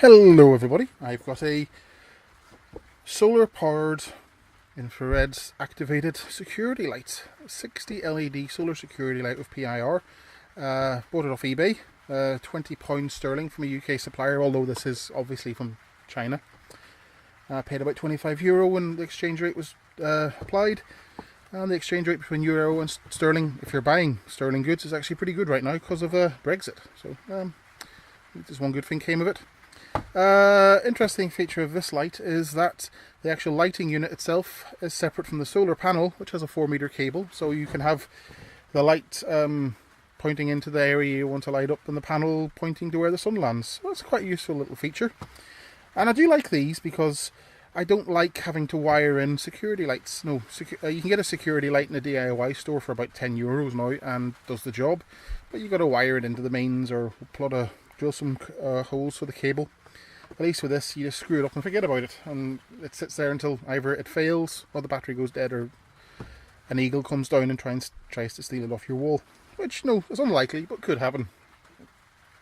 Hello everybody, I've got a solar powered infrared activated security light, 60 LED solar security light with PIR. Bought it off eBay, £20 sterling from a UK supplier, although this is obviously from China. Paid about €25 when the exchange rate was applied, and the exchange rate between euro and sterling, if you're buying sterling goods, is actually pretty good right now because of Brexit. So there's one good thing came of it. Interesting feature of this light is that the actual lighting unit itself is separate from the solar panel, which has a 4-meter cable, so you can have the light pointing into the area you want to light up and the panel pointing to where the sun lands. Well, it's quite a useful little feature, and I do like these because I don't like having to wire in security lights. No, you can get a security light in a DIY store for about €10 now and does the job, but you've got to wire it into the mains or drill some holes for the cable. At least with this, you just screw it up and forget about it, and it sits there until either it fails or the battery goes dead, or an eagle comes down and tries to steal it off your wall, which is unlikely, but could happen.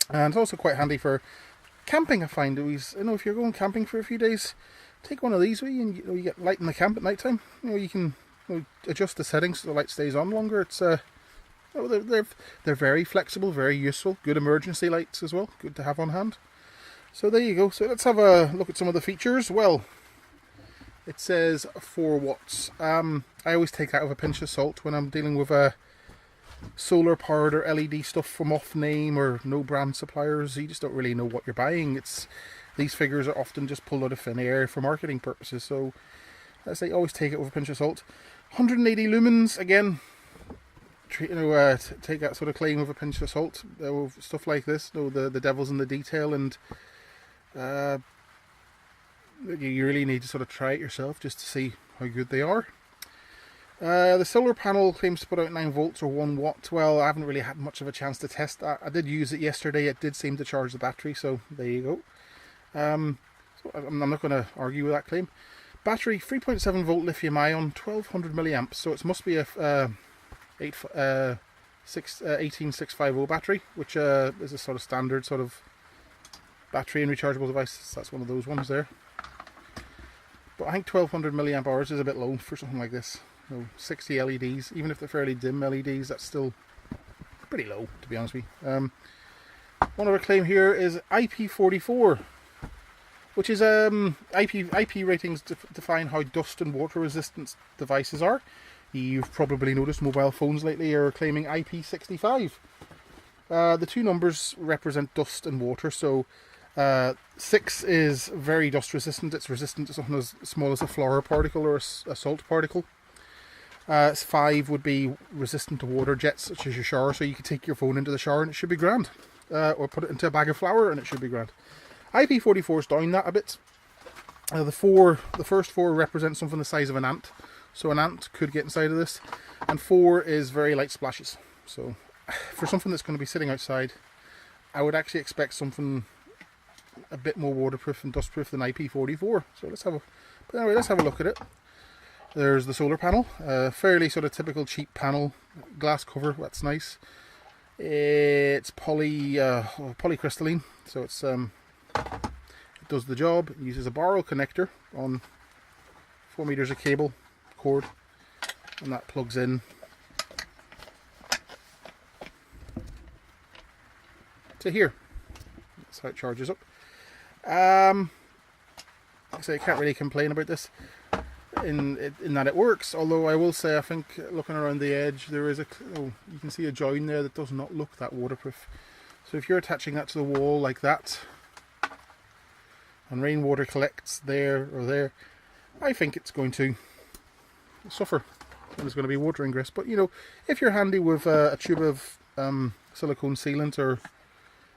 And it's also quite handy for camping. I find always, if you're going camping for a few days, take one of these with you, and you get light in the camp at night time. You can adjust the settings so the light stays on longer. It's they're very flexible, very useful, good emergency lights as well, good to have on hand. So there you go. So let's have a look at some of the features. Well, it says 4 watts. I always take that with a pinch of salt when I'm dealing with solar powered or LED stuff from off name or no brand suppliers. You just don't really know what you're buying. These figures are often just pulled out of thin air for marketing purposes. So I say always take it with a pinch of salt. 180 lumens again. Take that sort of claim with a pinch of salt. Stuff like this, the devil's in the detail, and you really need to sort of try it yourself just to see how good they are. The solar panel claims to put out 9 volts or 1 watt. Well, I haven't really had much of a chance to test that. I did use it yesterday. It did seem to charge the battery, so there you go. So I'm not going to argue with that claim. Battery 3.7 volt lithium ion, 1200 milliamps. So it must be a 18650 battery, which is a sort of standard sort of battery and rechargeable device. That's one of those ones there. But I think 1200 milliamp hours is a bit low for something like this. 60 LEDs, even if they're fairly dim LEDs, that's still pretty low, to be honest with you. One other claim here is IP44, which is IP ratings define how dust and water resistant devices are. You've probably noticed mobile phones lately are claiming IP65. The two numbers represent dust and water, so 6 is very dust resistant. It's resistant to something as small as a flour particle or a salt particle. 5 would be resistant to water jets, such as your shower, so you could take your phone into the shower and it should be grand. Or put it into a bag of flour and it should be grand. IP44 is down that a bit. The first 4 represent something the size of an ant. So an ant could get inside of this, and 4 is very light splashes. So for something that's going to be sitting outside, I would actually expect something a bit more waterproof and dustproof than IP44. So let's have a look at it. There's the solar panel, fairly sort of typical cheap panel, glass cover. That's nice. It's polycrystalline, so it does the job. It uses a barrel connector on 4 meters of cable cord, and that plugs in to here. That's how it charges up. So I can't really complain about this in that it works, although I will say I think looking around the edge there is you can see a join there that does not look that waterproof. So if you're attaching that to the wall like that and rainwater collects there or there, I think it's going to suffer and there's going to be water ingress. But if you're handy with a tube of silicone sealant or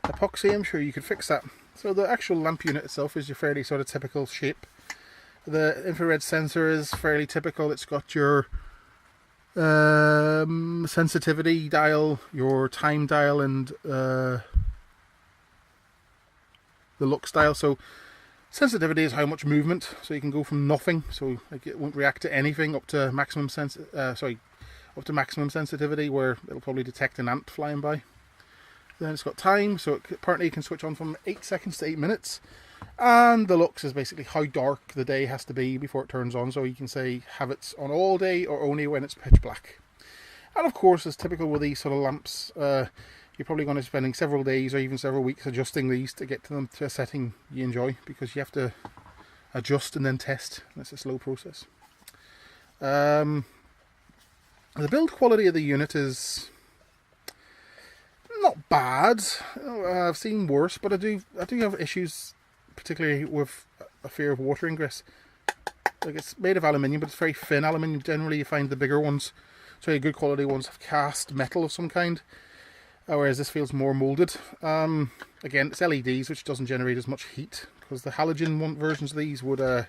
epoxy, I'm sure you could fix that. So the actual lamp unit itself is your fairly sort of typical shape. The infrared sensor is fairly typical. It's got your sensitivity dial, your time dial, and the lux dial. So sensitivity is how much movement, so you can go from nothing, so like it won't react to anything, up to maximum sensitivity, where it'll probably detect an ant flying by. Then it's got time, so it apparently can switch on from 8 seconds to 8 minutes. And the lux is basically how dark the day has to be before it turns on, so you can say have it on all day or only when it's pitch black. And of course, as typical with these sort of lamps, you're probably going to be spending several days or even several weeks adjusting these to get to them to a setting you enjoy, because you have to adjust and then test. It's a slow process. The build quality of the unit is not bad. I've seen worse, but I do have issues, particularly with a fear of water ingress. Like, it's made of aluminium, but it's very thin aluminium. Generally, you find the bigger ones, so good quality ones, have cast metal of some kind, whereas this feels more moulded. Again, it's LEDs, which doesn't generate as much heat, because the halogen versions of these would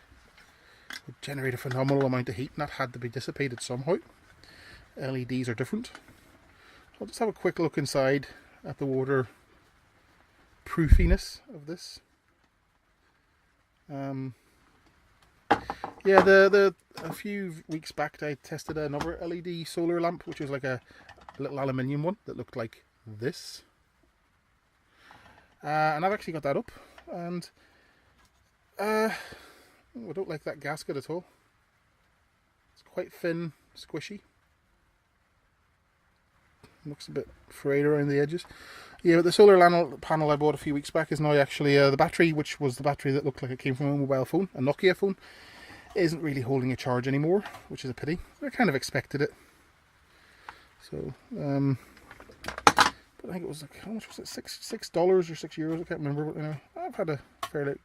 generate a phenomenal amount of heat, and that had to be dissipated somehow. LEDs are different. So I'll just have a quick look inside at the water proofiness of this. Yeah, a few weeks back I tested another LED solar lamp, which was like a little aluminium one that looked like this. And I've actually got that up, and I don't like that gasket at all. It's quite thin, squishy. Looks a bit frayed around the edges. Yeah, but the solar panel I bought a few weeks back is now actually the battery, which was the battery that looked like it came from a mobile phone, a Nokia phone, isn't really holding a charge anymore, which is a pity. I kind of expected it. So, but I think it was like, how much was it? $6 or €6? I can't remember. But anyway, I've had a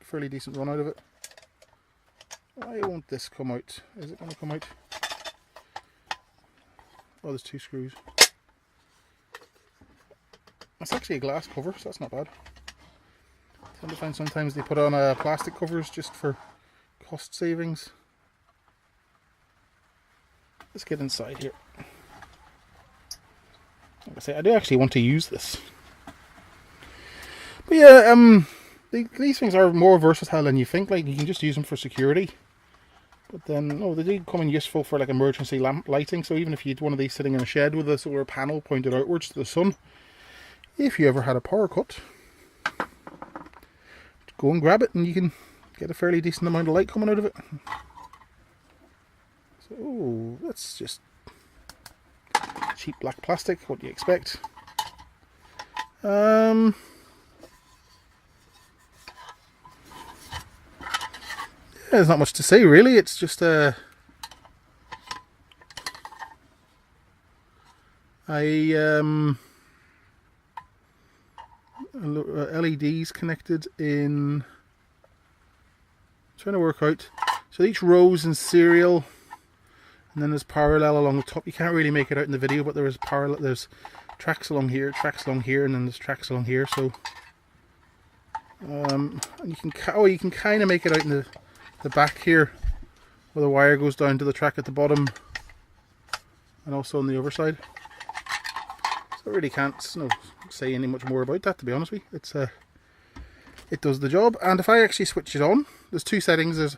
fairly decent run out of it. Why won't this come out? Is it going to come out? Oh, there's 2 screws. It's actually a glass cover, so that's not bad. I tend to find sometimes they put on plastic covers just for cost savings. Let's get inside here. Like I say, I do actually want to use this. But yeah, these things are more versatile than you think. Like, you can just use them for security. But then, they do come in useful for like emergency lamp lighting. So even if you had one of these sitting in a shed with a solar panel pointed outwards to the sun, if you ever had a power cut, go and grab it and you can get a fairly decent amount of light coming out of it. So, that's just cheap black plastic. What do you expect? Yeah, there's not much to say really. It's just LEDs connected in. I'm trying to work out. So each row's in serial, and then there's parallel along the top. You can't really make it out in the video, but there is parallel. There's tracks along here, and then there's tracks along here. So, and you can kind of make it out in the back here, where the wire goes down to the track at the bottom, and also on the other side. So I really can't say any much more about that, to be honest with you. It does the job. And if I actually switch it on, there's 2 settings. There's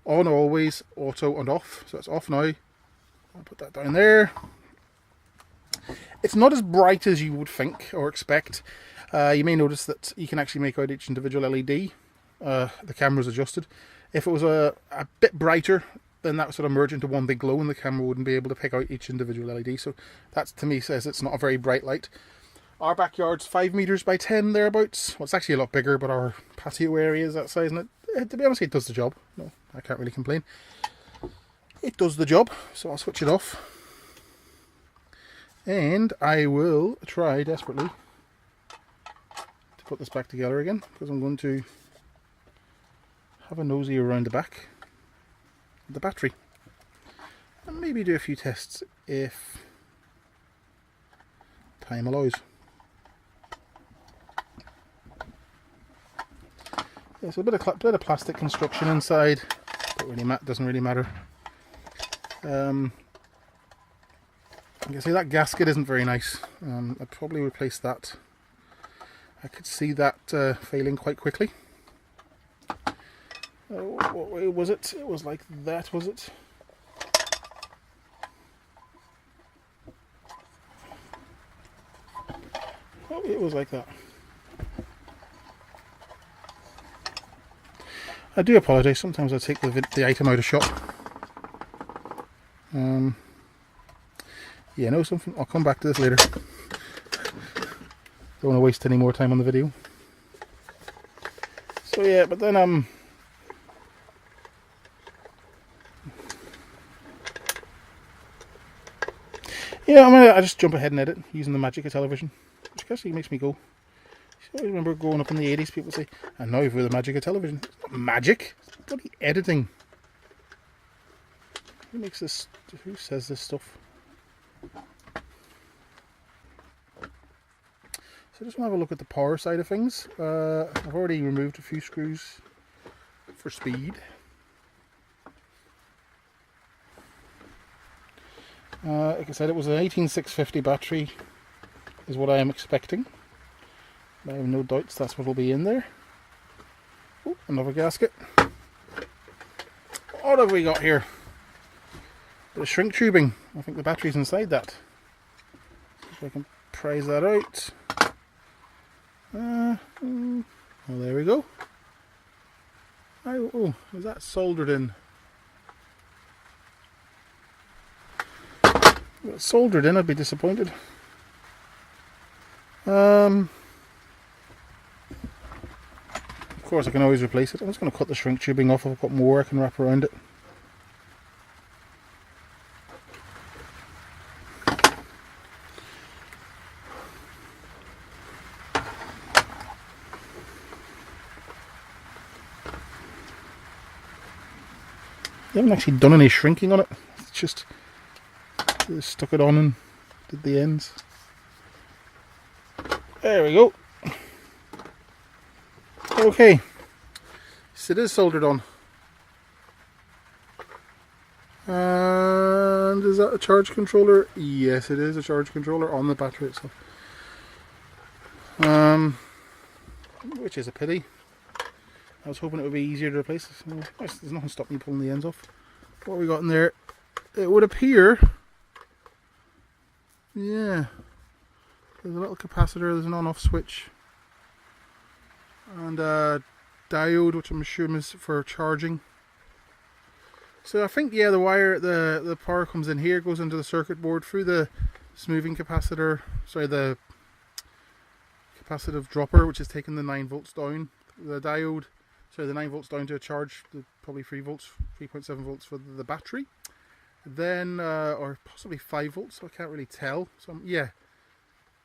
on always, auto, and off. So it's off now. I'll put that down there. It's not as bright as you would think or expect. You may notice that you can actually make out each individual LED. The camera's adjusted. If it was a bit brighter, then that would sort of merge into one big glow and the camera wouldn't be able to pick out each individual LED. So that, to me, says it's not a very bright light. Our backyard's 5 meters by 10 thereabouts. Well, it's actually a lot bigger, but our patio area is that size, and to be honest, it does the job. No, I can't really complain. It does the job, so I'll switch it off. And I will try desperately to put this back together again, because I'm going to have a nosy around the back of the battery. And maybe do a few tests if time allows. Yeah, so a bit of plastic construction inside. Doesn't really matter. You can see that gasket isn't very nice. I'd probably replace that. I could see that failing quite quickly. What way was it? It was like that, was it? Oh, it was like that. I do apologise, sometimes I take the item out of shot. Yeah, no, something. I'll come back to this later. Don't want to waste any more time on the video. So yeah, but then yeah, I just jump ahead and edit using the magic of television, which actually makes me go. I remember growing up in the 80s, people say, and now for the magic of television. It's not magic, it's bloody editing. Who makes this? Who says this stuff? So I just want to have a look at the power side of things. I've already removed a few screws for speed. Like I said, it was an 18650 battery is what I am expecting. I have no doubts that's what will be in there. Oh, another gasket. What have we got here? Bit of shrink tubing. I think the battery's inside that. See if I can prise that out. Well, there we go. Oh, is that soldered in? If it's soldered in, I'd be disappointed. Of course, I can always replace it. I'm just going to cut the shrink tubing off. I've got more I can wrap around it. I haven't actually done any shrinking on it. It's just stuck it on and did the ends. There we go. Okay, so it is soldered on. And is that a charge controller? Yes, it is a charge controller on the battery itself. Which is a pity. I was hoping it would be easier to replace. There's nothing stopping me pulling the ends off. What have we got in there? It would appear, yeah, there's a little capacitor, there's an on-off switch, and a diode, which I'm assuming is for charging. So I think, yeah, the wire, the power comes in here, goes into the circuit board through the smoothing capacitor, sorry, the capacitive dropper, which is taking the 9 volts down. The diode, sorry, the 9 volts down to a charge, probably 3 volts, 3.7 volts for the battery. Then, or possibly 5 volts, so I can't really tell. So yeah,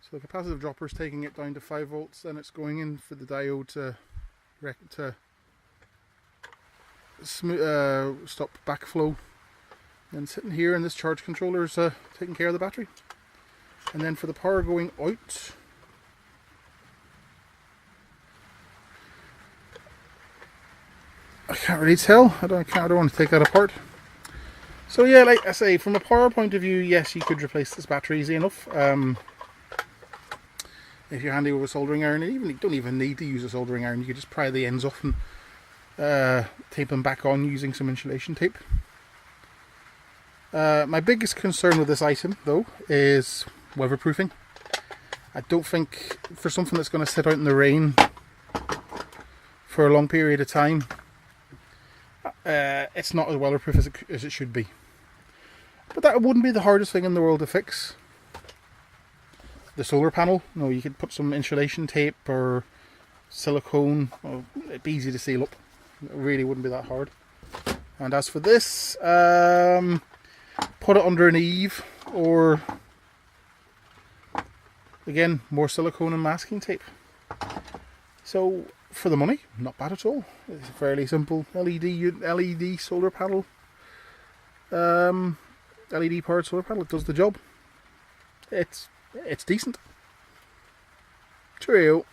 so the capacitive dropper is taking it down to 5 volts, then it's going in for the diode to stop backflow. Then sitting here, and this charge controller is taking care of the battery. And then for the power going out, I can't really tell. I don't want to take that apart. So yeah, like I say, from a power point of view, yes, you could replace this battery easy enough. If you're handy with a soldering iron, and you don't even need to use a soldering iron, you could just pry the ends off and tape them back on using some insulation tape. My biggest concern with this item, though, is weatherproofing. I don't think, for something that's going to sit out in the rain for a long period of time, it's not as weatherproof as it should be. But that wouldn't be the hardest thing in the world to fix. The solar panel, no, you could put some insulation tape or silicone. Well, it'd be easy to seal up. It really wouldn't be that hard. And as for this, put it under an eave, or again, more silicone and masking tape. So for the money, not bad at all. It's a fairly simple LED solar panel. LED powered solar panel. It does the job. It's decent. Cheerio.